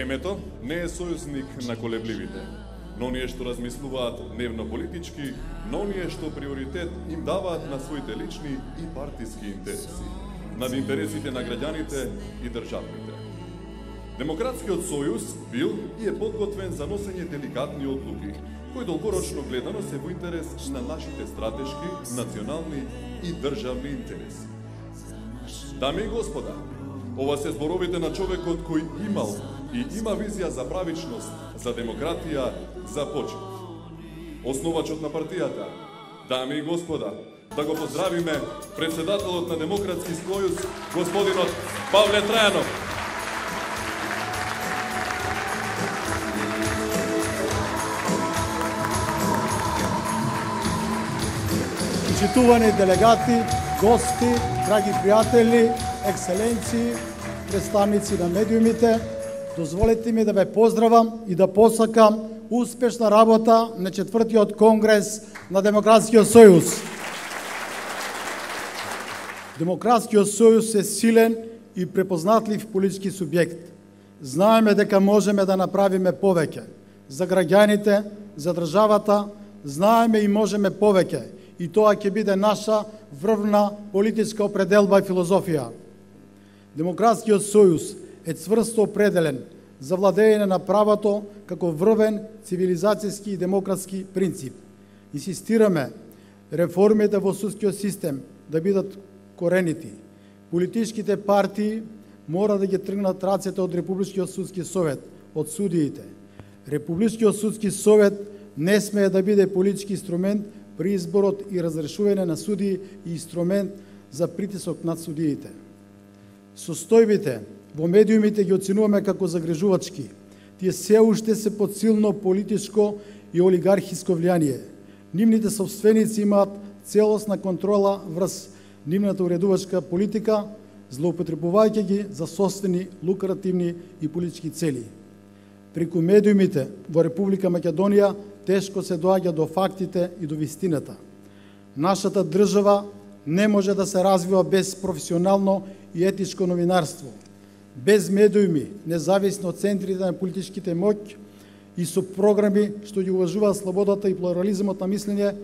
Времето не е сојузник на колебливите, но оние што размислуваат дневно-политички, но оние што приоритет им даваат на своите лични и партиски интереси, над интересите на граѓаните и државните. Демократскиот сојуз бил и е подготвен за носење деликатни одлуки, кои долгорочно гледано се во интерес на нашите стратешки, национални и државни интереси. Дами и господа, ова се зборовите на човекот кој имал и има визија за правичност, за демократија, за почит. Основачот на партијата, дами и господа, да го поздравиме председателот на Демократски сојуз, господинот Павле Трајанов. Почитувани делегати, гости, драги пријатели, екселенции, представници на медиумите, дозволете ми да ве поздравам и да посакам успешна работа на 4-тиот конгрес на Демократскиот сојуз. Демократскиот сојуз е силен и препознатлив политички субјект. Знаеме дека можеме да направиме повеќе за граѓаните, за државата, знаеме и можеме повеќе. И тоа ќе биде наша врвна политичка определба и филозофија. Демократскиот сојуз е цврсто определен за владење на правото како врвен цивилизацијски и демократски принцип. Инсистираме реформите во судскиот систем да бидат коренити. Политичките партии мора да ги тргнат рацете од Републичкиот судски совет, од судиите. Републичкиот судски совет не смее да биде политички инструмент при изборот и разрешување на судии и инструмент за притисок над судиите. Состојбите во медиумите ги оценуваме како загрижувачки. Тие се уште се под силно политичко и олигархиско влијание. Нивните собственици имаат целосна контрола врз нивната уредувачка политика, злоупотребувајќи ги за собствени лукративни и политички цели. Преку медиумите во Република Македонија тешко се доаѓа до фактите и до вистината. Нашата држава не може да се развива без професионално и етичко новинарство, без медиуми, независни од центрите на политичките моќ и со програми што ги уважуваат слободата и плурализмот на мислење,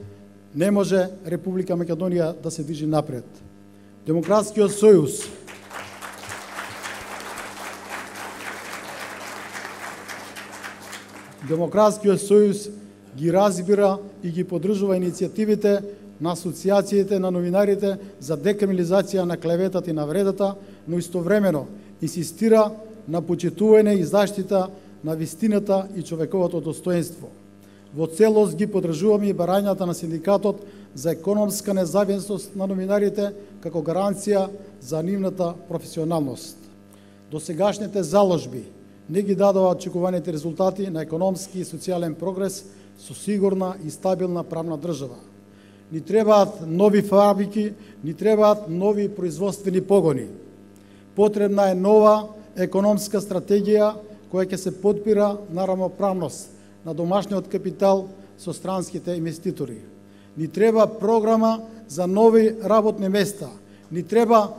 не може Република Македонија да се движи напред. Демократскиот сојуз ги разбира и ги поддржува иницијативите на асоциациите на новинарите за декриминализација на клеветата и навредата, но истовремено инсистира на почитување и заштита на вистината и човековото достоинство. Во целост ги поддржуваме и барањата на синдикатот за економска независност на новинарите како гаранција за нивната професионалност. Досегашните заложби не ги дадоа очекуваните резултати на економски и социјален прогрес со сигурна и стабилна правна држава. Ни требаат нови фабрики, ни требаат нови производствени погони. Потребна е нова економска стратегија која ќе се подпира на рамноправност на домашниот капитал со странските инвеститори. Ни треба програма за нови работни места. Ни требаат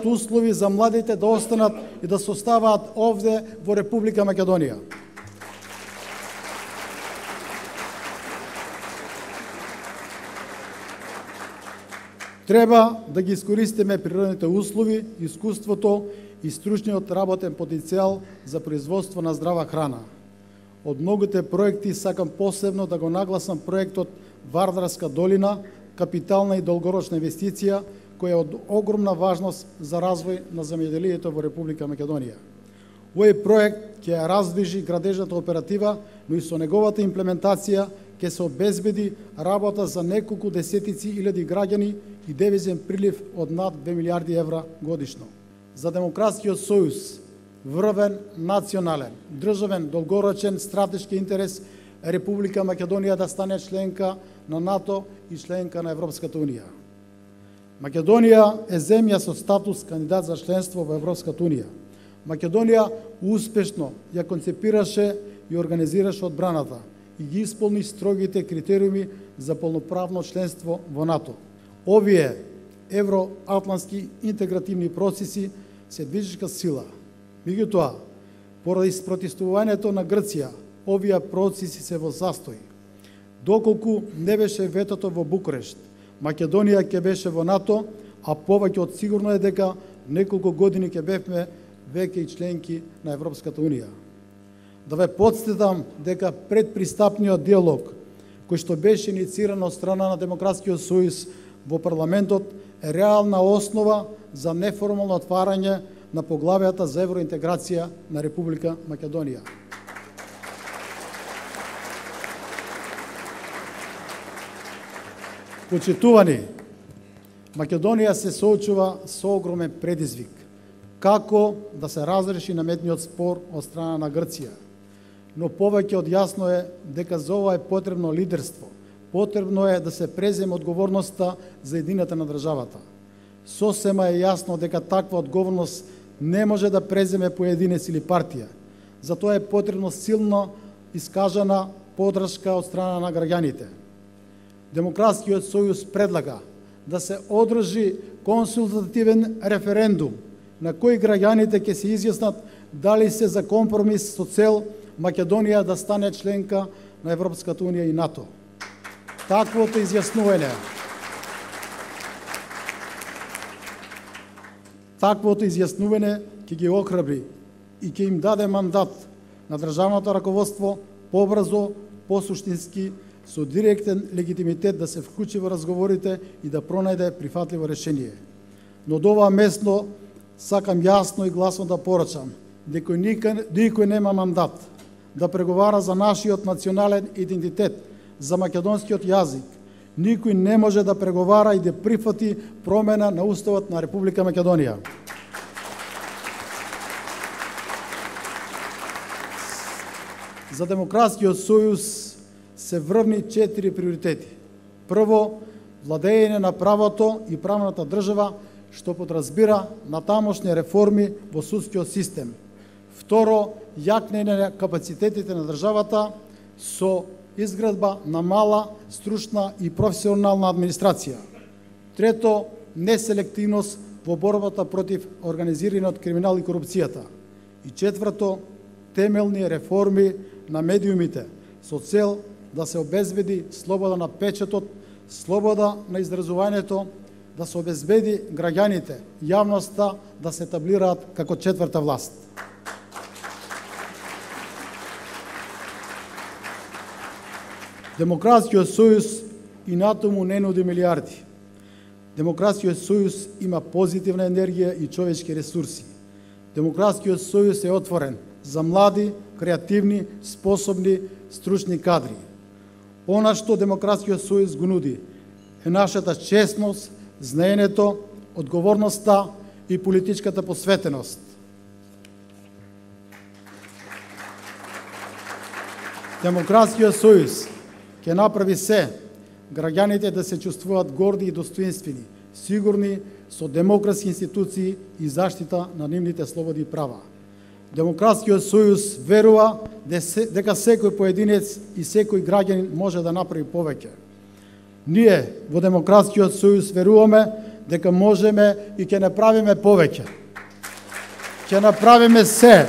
услови за младите да останат и да се оставаат овде во Република Македонија. Треба да ги искористиме природните услови, искуството и стручниот работен потенцијал за производство на здрава храна. Од многите проекти сакам посебно да го нагласам проектот Вардарска долина, капитална и долгорочна инвестиција, која е од огромна важност за развој на земјоделието во Република Македонија. Овој проект ќе ја раздвижи градежната оператива, но и со неговата имплементација ќе се обезбеди работа за неколку десетици илјади граѓани и девизен прилив од над 2 милиарди евра годишно. За Демократскиот сојуз, врвен национален, државен, долгорочен стратешки интерес е Република Македонија да стане членка на НАТО и членка на Европската унија. Македонија е земја со статус кандидат за членство во Европската унија. Македонија успешно ја концепираше и организираше одбраната и ги исполни строгите критериуми за полноправно членство во НАТО. Овие евроатлантски интегративни процеси се движечка сила. Меѓутоа, поради спротивствувањето на Грција, овие процеси се во застој. Доколку не беше ветото во Букурешт, Македонија ќе беше во НАТО, а повеќе од сигурно е дека неколку години ќе бевме веќе и членки на Европската Унија. Да ве потстетам дека предпристапниот диалог, кој што беше иницииран од страна на Демократскиот сојуз во парламентот, е реална основа за неформално отварање на поглавијата за евроинтеграција на Република Македонија. Почитувани, Македонија се соочува со огромен предизвик. Како да се разреши наметниот спор од страна на Грција? Но повеќе од јасно е дека за ова е потребно лидерство. Потребно е да се преземе одговорноста за едината на државата. Сосема е јасно дека таква одговорност не може да преземе поединец или партија. Затоа е потребно силно искажана поддршка од страна на граѓаните. Демократскиот сојуз предлага да се одржи консултативен референдум на кој граѓаните ќе се изјаснат дали се за компромис со цел Македонија да стане членка на Европската Унија и НАТО. Таквото изјаснување ќе ги охрабри и ќе им даде мандат на државното раководство побрзо, посуштински, со директен легитимитет да се вклучи во разговорите и да пронајде прифатливо решение. Но до ова место сакам јасно и гласно да порачам дека никој нема мандат да преговара за нашиот национален идентитет, за македонскиот јазик. Никој не може да преговара и да прифати промена на Уставот на Република Македонија. За Демократскиот сојуз се врвни 4 приоритети. Прво, владење на правото и правната држава, што подразбира натамошни реформи во судскиот систем. Второ, јакнење на капацитетите на државата со изградба на мала, стручна и професионална администрација. Трето, неселективност во борбата против организираниот криминал и корупцијата. И четврто, темелни реформи на медиумите со цел да се обезбеди слобода на печатот, слобода на изразувањето, да се обезбеди граѓаните, јавноста да се таблираат како четврта власт. Демократскиот сојуз и НАТО му не нуди милиарди. Демократскиот сојуз има позитивна енергија и човечки ресурси. Демократскиот сојуз е отворен за млади, креативни, способни, стручни кадри. Она што Демократскиот сојуз го нуди е нашата честност, знаењето, одговорноста и политичката посветеност. Демократскиот сојуз ќе направи се граѓаните да се чувствуваат горди и достоинствени, сигурни со демократски институции и заштита на нивните слободи и права. Демократскиот сојуз верува дека секој поединец и секој граѓанин може да направи повеќе. Ние во Демократскиот сојуз веруваме дека можеме и ќе направиме повеќе. Ќе направиме се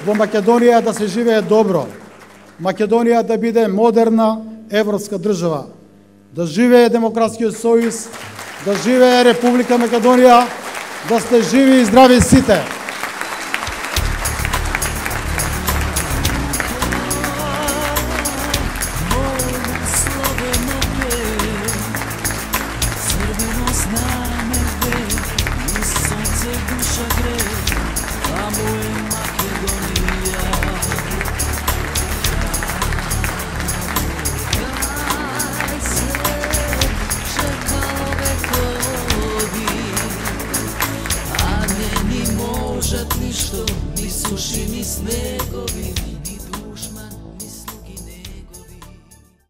во Македонија да се живее добро, Македонија да биде модерна европска држава, да живее Демократскиот сојуз, да живее Република Македонија, да сте живи и здрави сите. Ништо, ни суши, ни снегови.